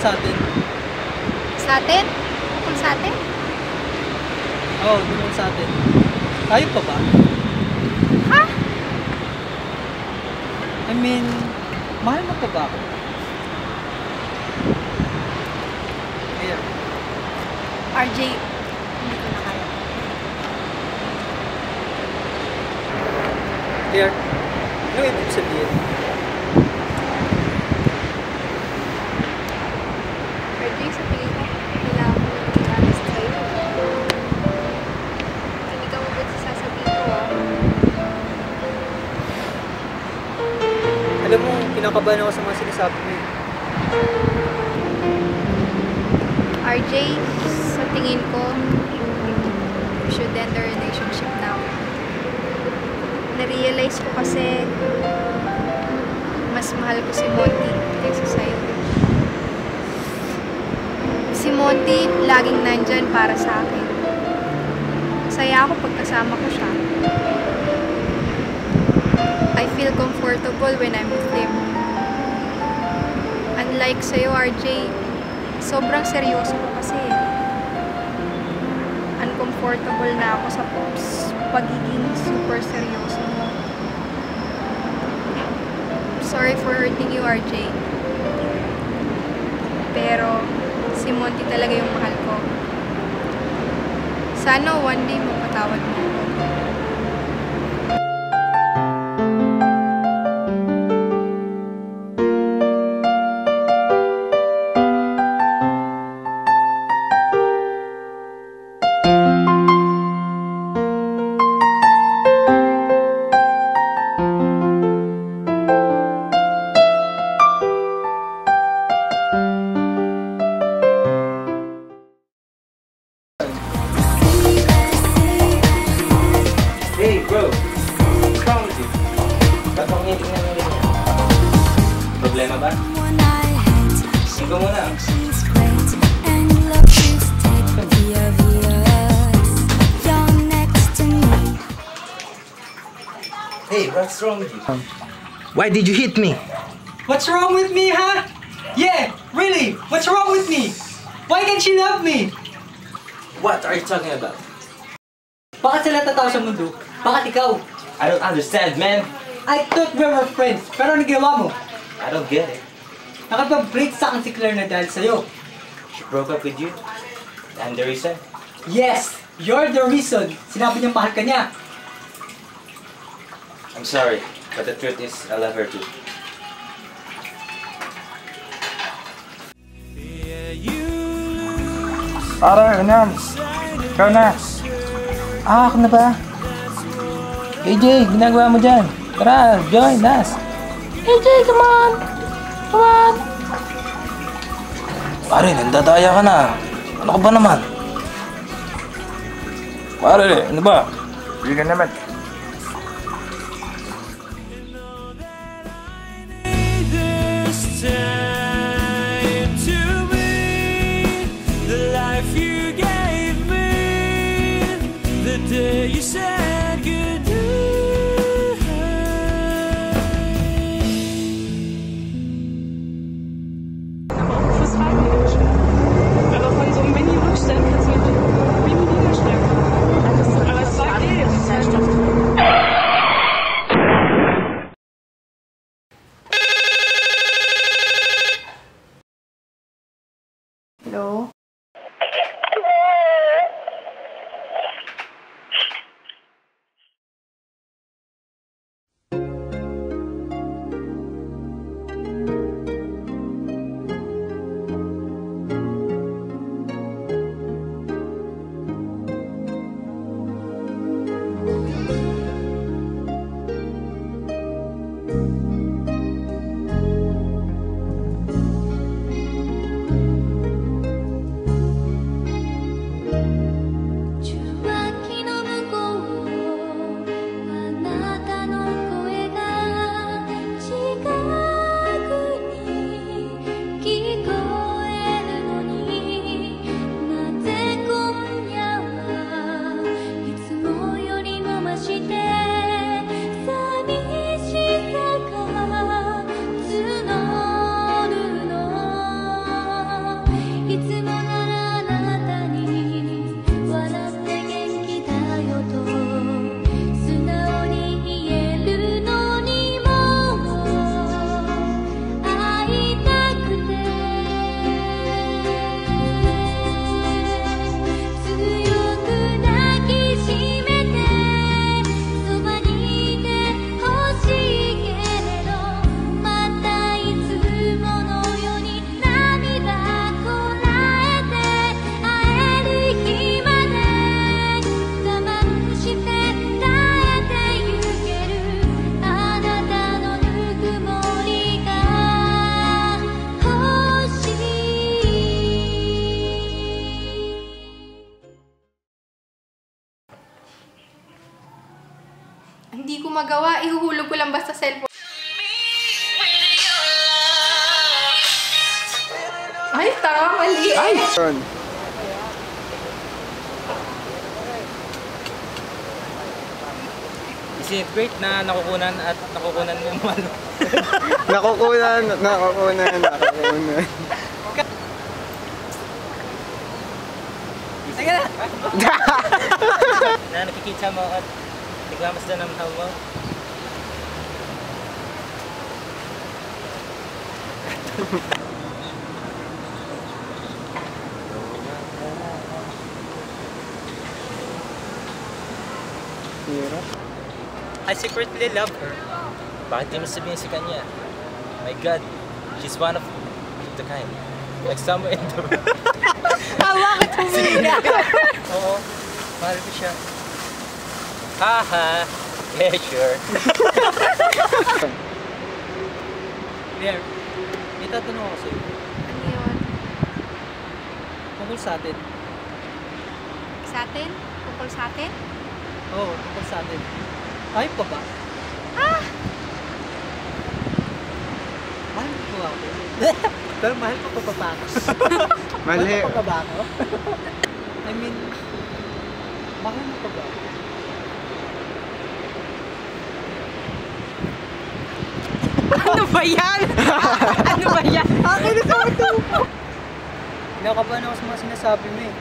sa atin. Sa atin? Kung sa atin? Oo, tungkol sa atin. Tayo pa ba? Ha? I mean, mahal mo pa ba ako? Ayan. RJ, hindi ko na kaya. Here, ano ibig sabihin? RJ, sa tingin ko, kailangan mo nang honest sa'yo. Hindi ka mabot sa sasabihin ko, ah. Alam mo, kinakabahan ako sa mga sinasabi mo eh. RJ, sa tingin ko, we should end the relationship now. Na-realize ko kasi mas mahal ko si Monty kaysa sa'yo. Si Monty laging nandyan para sa akin. Masaya ako pag kasama ko siya. I feel comfortable when I'm with him. Unlike sa'yo, RJ, sobrang seryoso ko kasi. Uncomfortable na ako sa pagiging super seryoso mo. Sorry for hurting you, RJ. Pero, si Monty talaga yung mahal ko. Sana one day mapatawad mo ako. Hey bro, what's wrong with you? Ba't mo kinitignan mo rin yan? Problema ba? Ikaw muna. Hey, what's wrong with you? Why did you hit me? What's wrong with me, huh? Yeah, really, what's wrong with me? Why can't she love me? What are you talking about? Bakit sila tatawa sa mundo? Bakit ikaw? I don't understand, man. I thought we were friends, pero ano ginawa mo? I don't get it. Nakapag-break sa akin si Claire na dahil sa'yo. She broke up with you? I'm the reason? Yes, you're the reason. Sinabi niya mahal ka niya. I'm sorry, but the truth is, I love her too. Para, ganyan. Ikaw na. Ah, ako na ba? AJ, ginagawa mo dyan. Tara, join us. AJ, come on. Come on. Pare, nandadaya ka na. Ano ka ba naman? Pare, ano ba? Hindi ka naman. You said goodnight. Fürs Freiwillige. Aber von so einem Mini-Rückstand passiert Mini-Niederschlag. Aber es war okay. Hello? magawa. Ihuhulog ko lang basta cellphone. Ay, tama, mali. Ay! Is it great na nakukunan mo yung malo? Nakukunan. Sige na! Na nakikita mo at naglamas na naman mo? I secretly love her. Bakit di mo sabihin sa kanya? My God, she's one of the kind. Like somewhere in the world. Bakit humiga? Oo, mahal ko siya. Haha, yeah, sure. There. May tatanong ako sa'yo. Ano yun? Tungkol sa atin. Sa atin? Tungkol sa atin? Oo, tungkol sa atin. Ayop ka ba? Mahal mo ba ako? Pero mahal ko pa ba ako? Mali. Mahal mo pa ba ako? I mean, mahal mo pa ba ako? Ano ba yan? Ano ba yan? Akin na sa ito! Kinakabahan ako sa mga sinasabi mo eh.